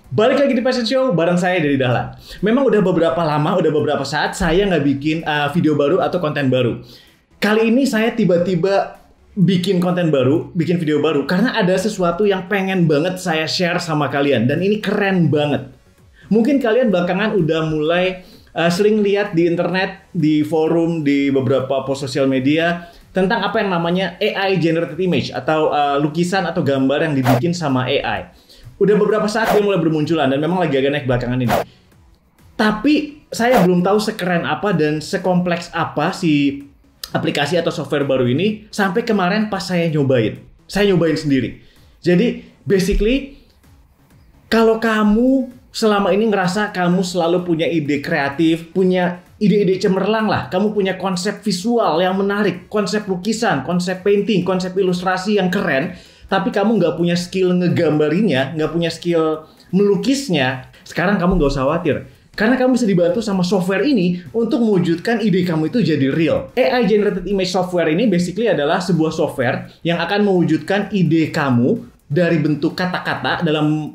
Balik lagi di Passion Show bareng saya dari Dahlan. Memang udah beberapa lama, udah beberapa saat saya nggak bikin video baru atau konten baru. Kali ini saya tiba-tiba bikin konten baru, bikin video baru karena ada sesuatu yang pengen banget saya share sama kalian dan ini keren banget. Mungkin kalian belakangan udah mulai sering lihat di internet, di forum, di beberapa post sosial media tentang apa yang namanya AI generated image atau lukisan atau gambar yang dibikin sama AI. Udah beberapa saat dia mulai bermunculan dan memang lagi agak naik belakangan ini. Tapi saya belum tahu sekeren apa dan sekompleks apa si aplikasi atau software baru ini sampai kemarin pas saya nyobain. Saya nyobain sendiri. Jadi basically kalau kamu selama ini ngerasa kamu selalu punya ide kreatif, punya ide-ide cemerlang lah, kamu punya konsep visual yang menarik, konsep lukisan, konsep painting, konsep ilustrasi yang keren, tapi kamu nggak punya skill ngegambarinya, nggak punya skill melukisnya, sekarang kamu nggak usah khawatir. Karena kamu bisa dibantu sama software ini untuk mewujudkan ide kamu itu jadi real. AI Generated Image Software ini basically adalah sebuah software yang akan mewujudkan ide kamu dari bentuk kata-kata,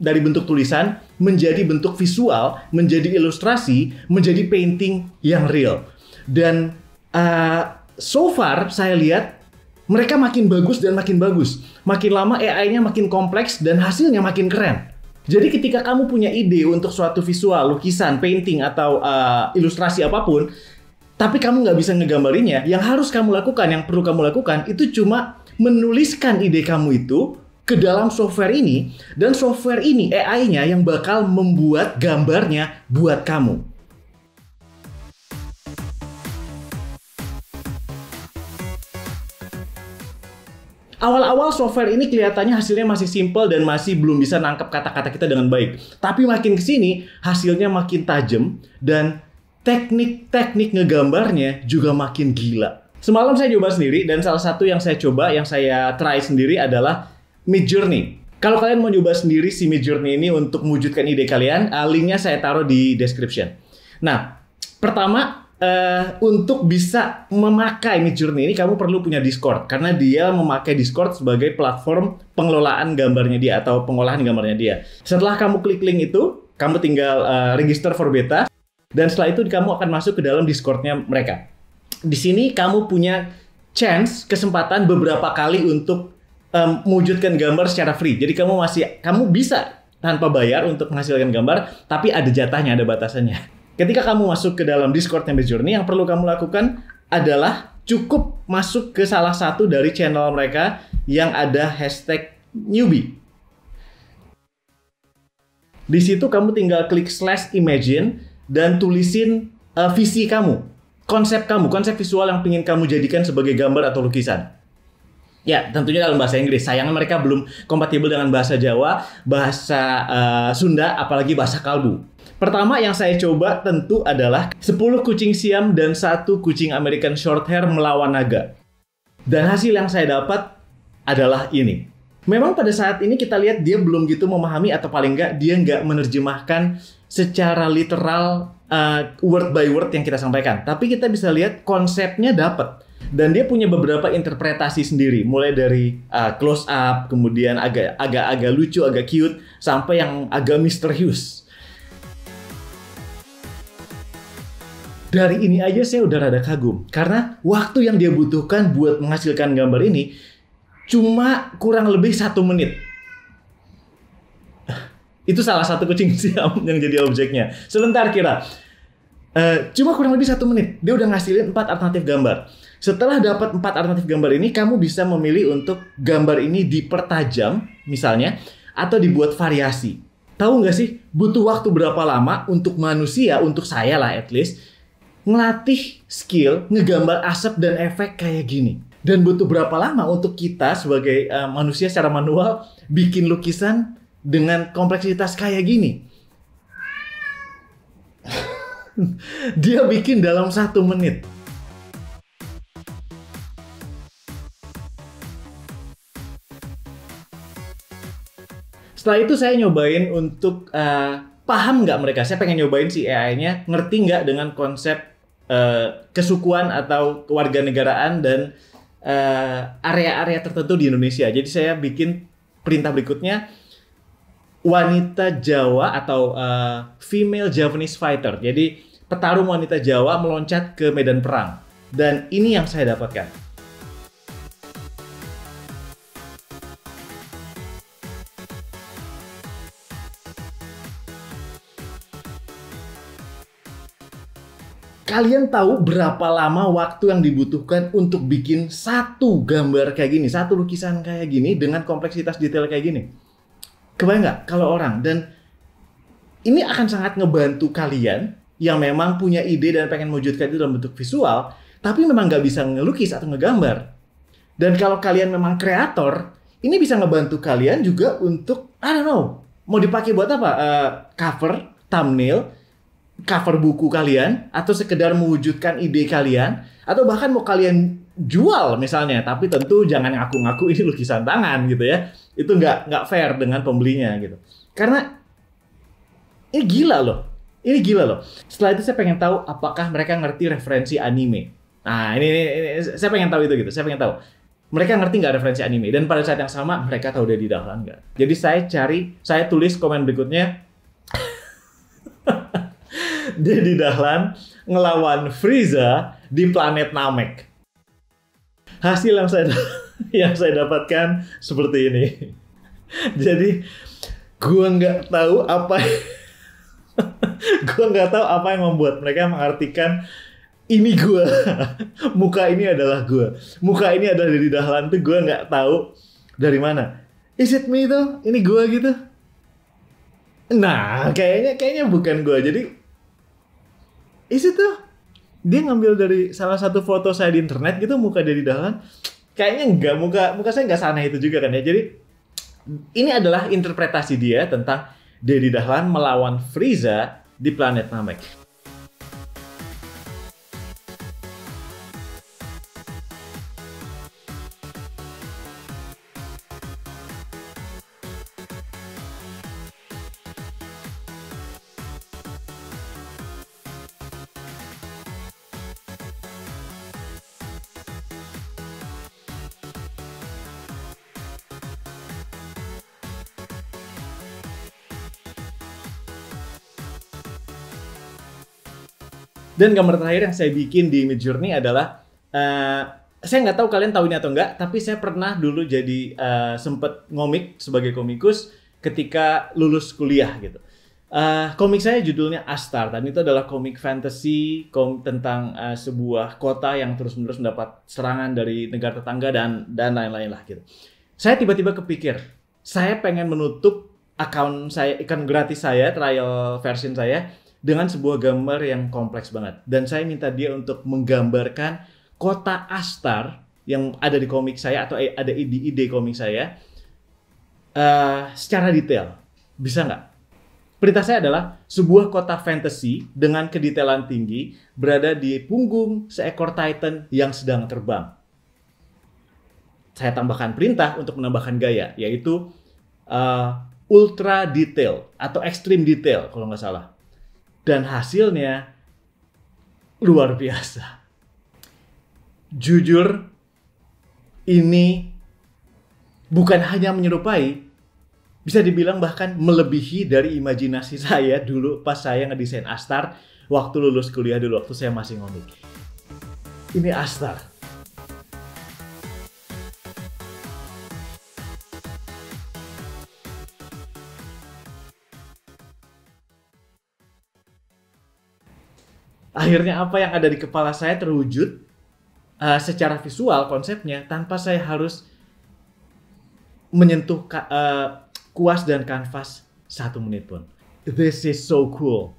dari bentuk tulisan, menjadi bentuk visual, menjadi ilustrasi, menjadi painting yang real. Dan so far saya lihat mereka makin bagus dan makin bagus. Makin lama AI-nya makin kompleks dan hasilnya makin keren. Jadi ketika kamu punya ide untuk suatu visual, lukisan, painting, atau ilustrasi apapun, tapi kamu nggak bisa ngegambarinya, yang harus kamu lakukan, yang perlu kamu lakukan, itu cuma menuliskan ide kamu itu ke dalam software ini, dan software ini, AI-nya yang bakal membuat gambarnya buat kamu. Awal-awal software ini kelihatannya hasilnya masih simple dan masih belum bisa nangkep kata-kata kita dengan baik. Tapi makin kesini hasilnya makin tajam dan teknik-teknik ngegambarnya juga makin gila. Semalam saya coba sendiri dan salah satu yang saya coba, yang saya try sendiri adalah Midjourney. Kalau kalian mau coba sendiri si Midjourney ini untuk mewujudkan ide kalian, linknya saya taruh di description. Nah, pertama, untuk bisa memakai Midjourney ini kamu perlu punya Discord karena dia memakai Discord sebagai platform pengelolaan gambarnya dia atau pengolahan gambarnya dia. Setelah kamu klik link itu, kamu tinggal register for beta dan setelah itu kamu akan masuk ke dalam Discord-nya mereka. Di sini kamu punya kesempatan beberapa kali untuk mewujudkan gambar secara free. Jadi kamu bisa tanpa bayar untuk menghasilkan gambar, tapi ada jatahnya, ada batasannya. Ketika kamu masuk ke dalam Discord-nya Midjourney, yang perlu kamu lakukan adalah cukup masuk ke salah satu dari channel mereka yang ada hashtag newbie. Di situ kamu tinggal klik /imagine dan tulisin visi kamu, konsep visual yang ingin kamu jadikan sebagai gambar atau lukisan. Ya, tentunya dalam bahasa Inggris. Sayangnya mereka belum kompatibel dengan bahasa Jawa, bahasa Sunda, apalagi bahasa Kalbu. Pertama yang saya coba tentu adalah 10 kucing Siam dan 1 kucing American Shorthair melawan naga. Dan hasil yang saya dapat adalah ini. Memang pada saat ini kita lihat dia belum gitu memahami atau paling nggak dia nggak menerjemahkan secara literal word by word yang kita sampaikan. Tapi kita bisa lihat konsepnya dapat. Dan dia punya beberapa interpretasi sendiri, mulai dari close up, kemudian agak lucu, agak cute, sampai yang agak misterius. Dari ini aja saya udah rada kagum, karena waktu yang dia butuhkan buat menghasilkan gambar ini cuma kurang lebih 1 menit. Itu salah satu kucing Siam yang jadi objeknya. Sebentar kira. Cuma kurang lebih 1 menit, dia udah ngasilin 4 alternatif gambar. Setelah dapat 4 alternatif gambar ini, kamu bisa memilih untuk gambar ini dipertajam, misalnya, atau dibuat variasi. Tahu nggak sih, butuh waktu berapa lama untuk manusia, untuk saya lah at least, ngelatih skill ngegambar asap dan efek kayak gini. Dan butuh berapa lama untuk kita sebagai manusia secara manual bikin lukisan dengan kompleksitas kayak gini. Dia bikin dalam 1 menit. Setelah itu saya nyobain untuk paham nggak mereka. Saya pengen nyobain si AI-nya, ngerti nggak dengan konsep kesukuan atau kewarganegaraan dan area-area tertentu di Indonesia. Jadi saya bikin perintah berikutnya, wanita Jawa atau female Javanese fighter. Jadi petarung wanita Jawa meloncat ke medan perang. Dan ini yang saya dapatkan. Kalian tahu berapa lama waktu yang dibutuhkan untuk bikin satu gambar kayak gini, satu lukisan kayak gini dengan kompleksitas detail kayak gini? Kebayang nggak kalau orang? Dan ini akan sangat ngebantu kalian yang memang punya ide dan pengen mewujudkan itu dalam bentuk visual, tapi memang nggak bisa ngelukis atau ngegambar. Dan kalau kalian memang kreator, ini bisa ngebantu kalian juga untuk, I don't know, mau dipakai buat apa? Cover, thumbnail, cover buku kalian, atau sekedar mewujudkan ide kalian, atau bahkan mau kalian jual misalnya, tapi tentu jangan ngaku-ngaku ini lukisan tangan gitu ya. Itu nggak fair dengan pembelinya gitu. Karena ini gila loh. Ini gila loh. Setelah itu saya pengen tahu apakah mereka ngerti referensi anime. Nah ini saya pengen tahu itu gitu. Saya pengen tahu. Mereka ngerti nggak referensi anime? Dan pada saat yang sama mereka tahu Dedi Dahlan nggak? Jadi saya tulis komen berikutnya. Dedi Dahlan ngelawan Frieza di planet Namek. Hasil yang saya dapatkan seperti ini. Jadi gua nggak tahu apa yang membuat mereka mengartikan ini gua. Muka ini adalah gua. Muka ini adalah Dedi Dahlan tuh gua nggak tahu dari mana. Is it me tuh? Ini gua gitu. Nah, kayaknya bukan gua. Jadi is it tuh? Dia ngambil dari salah satu foto saya di internet gitu muka Dedi Dahlan. Kayaknya enggak, muka saya nggak seaneh itu juga kan ya. Jadi ini adalah interpretasi dia tentang Dedi Dahlan melawan Frieza di planet Namek. Dan gambar terakhir yang saya bikin di Midjourney adalah saya nggak tahu kalian tahu ini atau enggak, tapi saya pernah dulu jadi sempet ngomik sebagai komikus ketika lulus kuliah gitu. Komik saya judulnya Astar, dan itu adalah komik fantasy tentang sebuah kota yang terus-menerus mendapat serangan dari negara tetangga dan lain-lain lah gitu. Saya tiba-tiba kepikir, saya pengen menutup akun gratis saya, trial version saya, dengan sebuah gambar yang kompleks banget. Dan saya minta dia untuk menggambarkan kota Astar yang ada di komik saya atau ada ide komik saya secara detail. Bisa nggak? Perintah saya adalah sebuah kota fantasy dengan kedetailan tinggi berada di punggung seekor Titan yang sedang terbang. Saya tambahkan perintah untuk menambahkan gaya, yaitu ultra detail atau extreme detail kalau nggak salah. Dan hasilnya luar biasa. Jujur, ini bukan hanya menyerupai, bisa dibilang bahkan melebihi dari imajinasi saya dulu pas saya ngedesain Astar waktu lulus kuliah dulu, waktu saya masih ngomik. Ini Astar. Akhirnya apa yang ada di kepala saya terwujud secara visual konsepnya tanpa saya harus menyentuh kuas dan kanvas 1 menit pun. This is so cool.